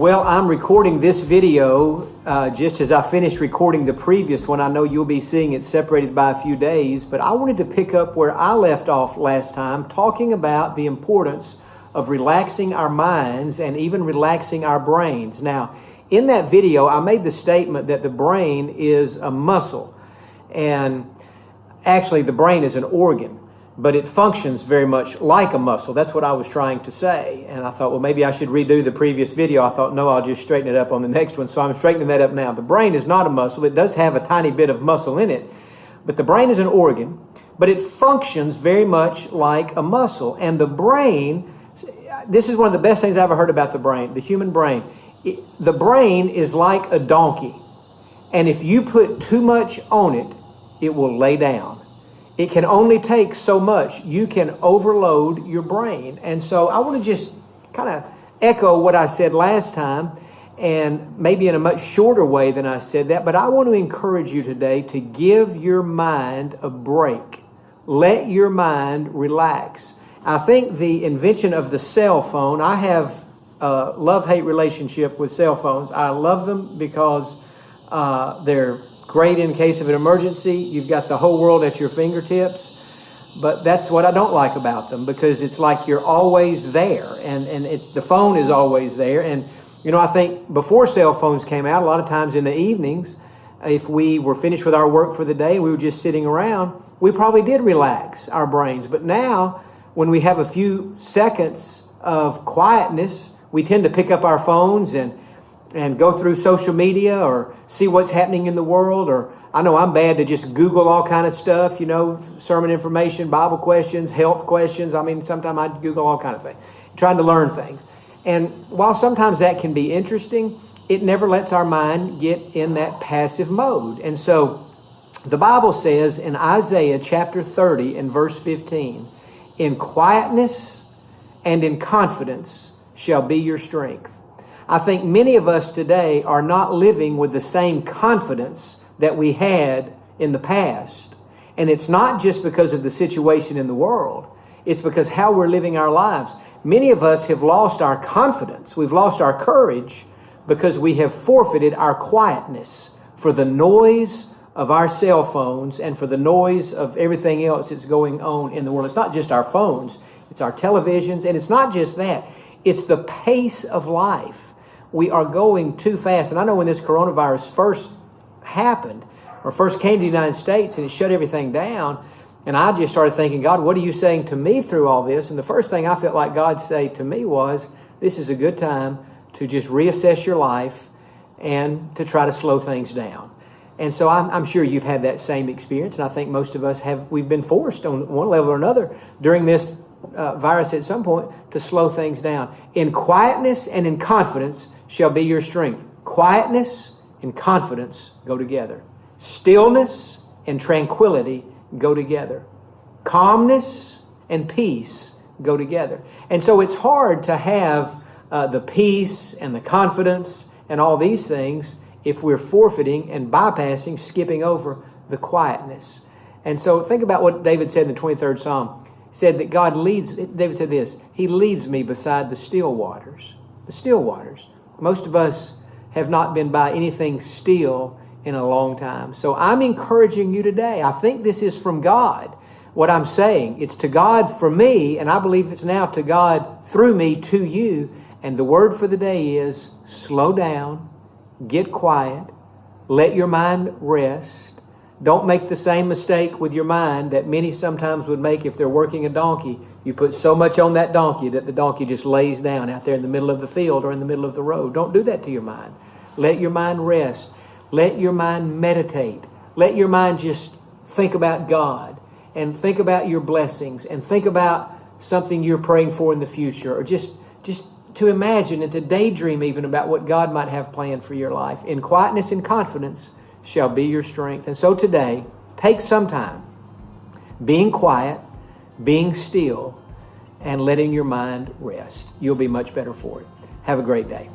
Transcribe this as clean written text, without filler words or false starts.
Well, I'm recording this video just as I finished recording the previous one. I know you'll be seeing it separated by a few days, but I wanted to pick up where I left off last time, talking about the importance of relaxing our minds and even relaxing our brains. Now, in that video, I made the statement that the brain is a muscle, and actually the brain is an organ, but it functions very much like a muscle. That's what I was trying to say. And I thought, well, maybe I should redo the previous video. I thought, no, I'll just straighten it up on the next one. So I'm straightening that up now. The brain is not a muscle. It does have a tiny bit of muscle in it, but the brain is an organ, but it functions very much like a muscle. And the brain, this is one of the best things I ever heard about the brain, the human brain. The brain is like a donkey. And if you put too much on it, it will lay down. It can only take so much. You can overload your brain. And so I want to just kind of echo what I said last time, and maybe in a much shorter way than I said that. But I want to encourage you today to give your mind a break. Let your mind relax. I think the invention of the cell phone, I have a love-hate relationship with cell phones. I love them because they're great in case of an emergency. You've got the whole world at your fingertips. But that's what I don't like about them, because it's like you're always there, and the phone is always there. And, you know, I think before cell phones came out, a lot of times in the evenings, if we were finished with our work for the day, we were just sitting around, we probably did relax our brains. But now, when we have a few seconds of quietness, we tend to pick up our phones and go through social media or see what's happening in the world. Or I know I'm bad to just Google all kind of stuff, you know, sermon information, Bible questions, health questions. I mean, sometimes I Google all kind of things, trying to learn things. And while sometimes that can be interesting, it never lets our mind get in that passive mode. And so the Bible says in Isaiah chapter 30 and verse 15, "In quietness and in confidence shall be your strength." I think many of us today are not living with the same confidence that we had in the past. And it's not just because of the situation in the world. It's because how we're living our lives. Many of us have lost our confidence. We've lost our courage because we have forfeited our quietness for the noise of our cell phones and for the noise of everything else that's going on in the world. It's not just our phones. It's our televisions. And it's not just that. It's the pace of life. We are going too fast. And I know when this coronavirus first happened, or first came to the United States and it shut everything down, and I just started thinking, God, what are you saying to me through all this? And the first thing I felt like God said to me was, this is a good time to just reassess your life and to try to slow things down. And so I'm sure you've had that same experience, and I think most of us have. We've been forced on one level or another during this virus at some point to slow things down. In quietness and in confidence shall be your strength. Quietness and confidence go together. Stillness and tranquility go together. Calmness and peace go together. And so it's hard to have the peace and the confidence and all these things if we're forfeiting and bypassing, skipping over the quietness. And so think about what David said in the 23rd Psalm. He said that God leads, David said this, He leads me beside the still waters. The still waters. Most of us have not been by anything still in a long time. So I'm encouraging you today. I think this is from God, what I'm saying. It's to God for me, and I believe it's now to God through me to you. And the word for the day is slow down, get quiet, let your mind rest. Don't make the same mistake with your mind that many sometimes would make if they're working a donkey. You put so much on that donkey that the donkey just lays down out there in the middle of the field or in the middle of the road. Don't do that to your mind. Let your mind rest. Let your mind meditate. Let your mind just think about God and think about your blessings and think about something you're praying for in the future, or just to imagine and to daydream even about what God might have planned for your life. In quietness and confidence shall be your strength. And so today, take some time being quiet, being still, and letting your mind rest. You'll be much better for it. Have a great day.